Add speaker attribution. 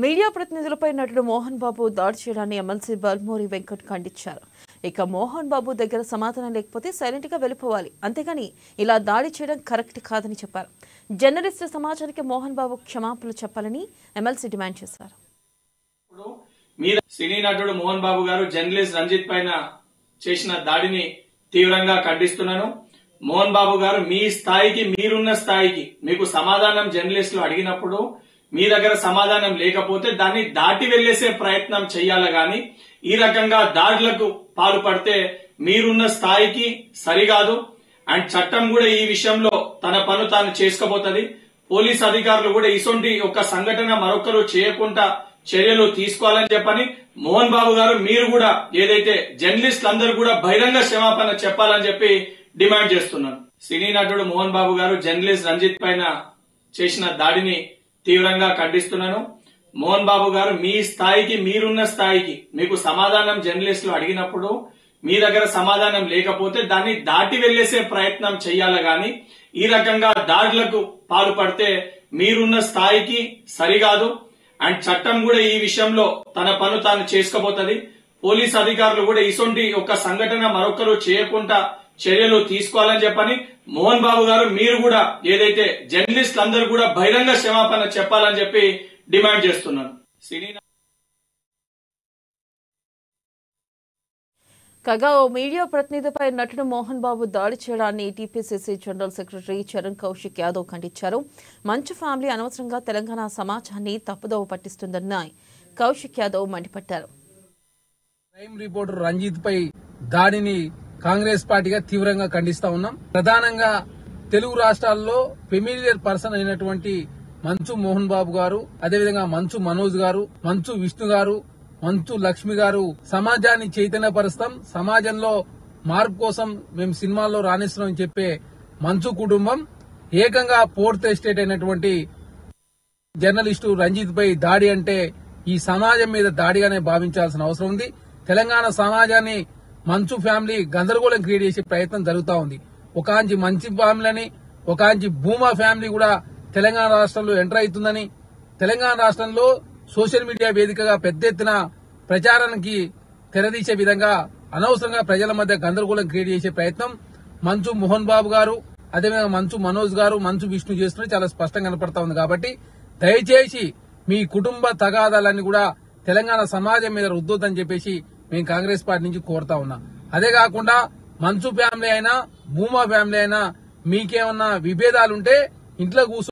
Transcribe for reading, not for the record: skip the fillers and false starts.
Speaker 1: Media ప్రతినిధులపై నటుడు మోహన్ బాబు దాడి చేయడాన్ని ఎమ్మెల్సీ బల్మూరి వెంకట్ ఖండించారు. ఇక మోహన్ బాబు దగ్గర సమాధానం లేకపోతే సైలెంట్ గా వెళ్ళిపోవాలి, అంతేగాని ఇలా దాడి చేయడం కరెక్ట్ కాదని చెప్పారు. జర్నలిస్టు సమాజానికి మోహన్ బాబు క్షమాపణలు చెప్పాలని ఎమ్మెల్సీ డిమాండ్ చేశారు.
Speaker 2: సినీ నటుడు మోహన్ బాబు గారు జర్నలిస్ట్ రంజిత్ పైన చేసిన దాడిని తీవ్రంగా ఖండిస్తున్నాను. మోహన్ బాబు గారు మీ స్థాయికి, మీరున్న స్థాయికి మీకు సమాధానం జర్నలిస్టులు అడిగినప్పుడు మీ దగ్గర సమాధానం లేకపోతే దాన్ని దాటి వెళ్లేసే ప్రయత్నం చెయ్యాలి గాని ఈ రకంగా దాడులకు పాల్పడితే మీరున్న స్థాయికి సరికాదు. అండ్ చట్టం కూడా ఈ విషయంలో తన పను తాను చేసుకోబోతుంది. పోలీస్ అధికారులు కూడా ఇటువంటి ఒక సంఘటన మరొకరు చేయకుండా చర్యలు తీసుకోవాలని చెప్పని మోహన్ బాబు గారు మీరు కూడా ఏదైతే జర్నలిస్టులు అందరూ కూడా బహిరంగ క్షమాపణ చెప్పాలని చెప్పి డిమాండ్ చేస్తున్నాను. సినీ నటుడు మోహన్ బాబు గారు జర్నలిస్ట్ రంజిత్ పైన చేసిన దాడిని తీవ్రంగా ఖండిస్తున్నాను. మోహన్ బాబు గారు మీ స్థాయికి, మీరున్న స్థాయికి మీకు సమాధానం జర్నలిస్టులు అడిగినప్పుడు మీ దగ్గర సమాధానం లేకపోతే దాన్ని దాటి వెళ్లేసే ప్రయత్నం చెయ్యాలి గాని ఈ రకంగా దాడులకు పాల్పడితే మీరున్న స్థాయికి సరికాదు. అండ్ చట్టం కూడా ఈ విషయంలో తన పను తాను చేసుకోబోతుంది. పోలీస్ అధికారులు కూడా ఇటువంటి ఒక సంఘటన మరొకరు చేయకుండా చర్యలు తీసుకోవాలని చెప్పని మోహన్ బాబు గారు మీరు కూడా ఏదైతే జర్నలిస్టులు అందరూ కూడా బహిరంగ క్షమాపణ చెప్పాలని చెప్పి డిమాండ్ చేస్తున్నాను.
Speaker 1: కాగా ఓ మీడియా ప్రతినిధిపై నటుడు మోహన్ బాబు దాడి చేయడాన్ని TPCC general secretary Charan Kaushik Yadav ఖండించారు. మంచు ఫ్యామిలీ అనవసరంగా తెలంగాణ సమాజాన్ని తప్పుదోవ పట్టిస్తుందన్న కౌశిక్ యాదవ్ మండిపడ్డారు.
Speaker 3: క్రైమ్ రిపోర్టర్ రంజిత్ పై దాడిని కాంగ్రెస్ పార్టీగా తీవ్రంగా ఖండిస్తా ఉన్నాం. ప్రధానంగా తెలుగు రాష్ట్రాల్లో ఫెమిలియర్ పర్సన్ అయినటువంటి మంచు మోహన్ బాబు గారు, అదేవిధంగా మంచు మనోజ్ గారు, మంచు విష్ణు గారు, మంచు లక్ష్మి గారు సమాజాన్ని చైతన్యపరుస్తాం, సమాజంలో మార్పు కోసం మేము సినిమాల్లో రాణిస్తున్నామని చెప్పే మంచు కుటుంబం ఏకంగా ఫోర్త్ ఎస్టేట్ అయినటువంటి జర్నలిస్టు రంజిత్ పై దాడి అంటే ఈ సమాజం మీద దాడిగానే భావించాల్సిన అవసరం ఉంది. తెలంగాణ సమాజాన్ని మంచు ఫ్యామిలీ గందరగోళం క్రియేట్ చేసే ప్రయత్నం జరుగుతా ఉంది. ఒక ఆంచి మంచి ఫ్యామిలీ అని, ఒక ఆంచి భూమా ఫ్యామిలీ కూడా తెలంగాణ రాష్ట్రంలో ఎంటర్ అవుతుందని, తెలంగాణ రాష్ట్రంలో సోషల్ మీడియా వేదికగా పెద్ద ఎత్తున ప్రచారానికి తెరదీసే విధంగా అనవసరంగా ప్రజల మధ్య గందరగోళం క్రియేట్ చేసే ప్రయత్నం మంచు మోహన్ బాబు గారు, అదేవిధంగా మంచు మనోజ్ గారు, మంచు విష్ణు చేస్తున్నది చాలా స్పష్టంగా కనపడతా ఉంది. కాబట్టి దయచేసి మీ కుటుంబ తగాదాలన్నీ కూడా తెలంగాణ సమాజం మీద రుద్దొద్దని చెప్పేసి మేము కాంగ్రెస్ పార్టీ నుంచి కోరుతా ఉన్నాం. అదే కాకుండా మంచు ఫ్యామిలీ అయినా, భూమా ఫ్యామిలీ అయినా మీకేమన్నా విభేదాలుంటే ఇంట్లో కూర్చొని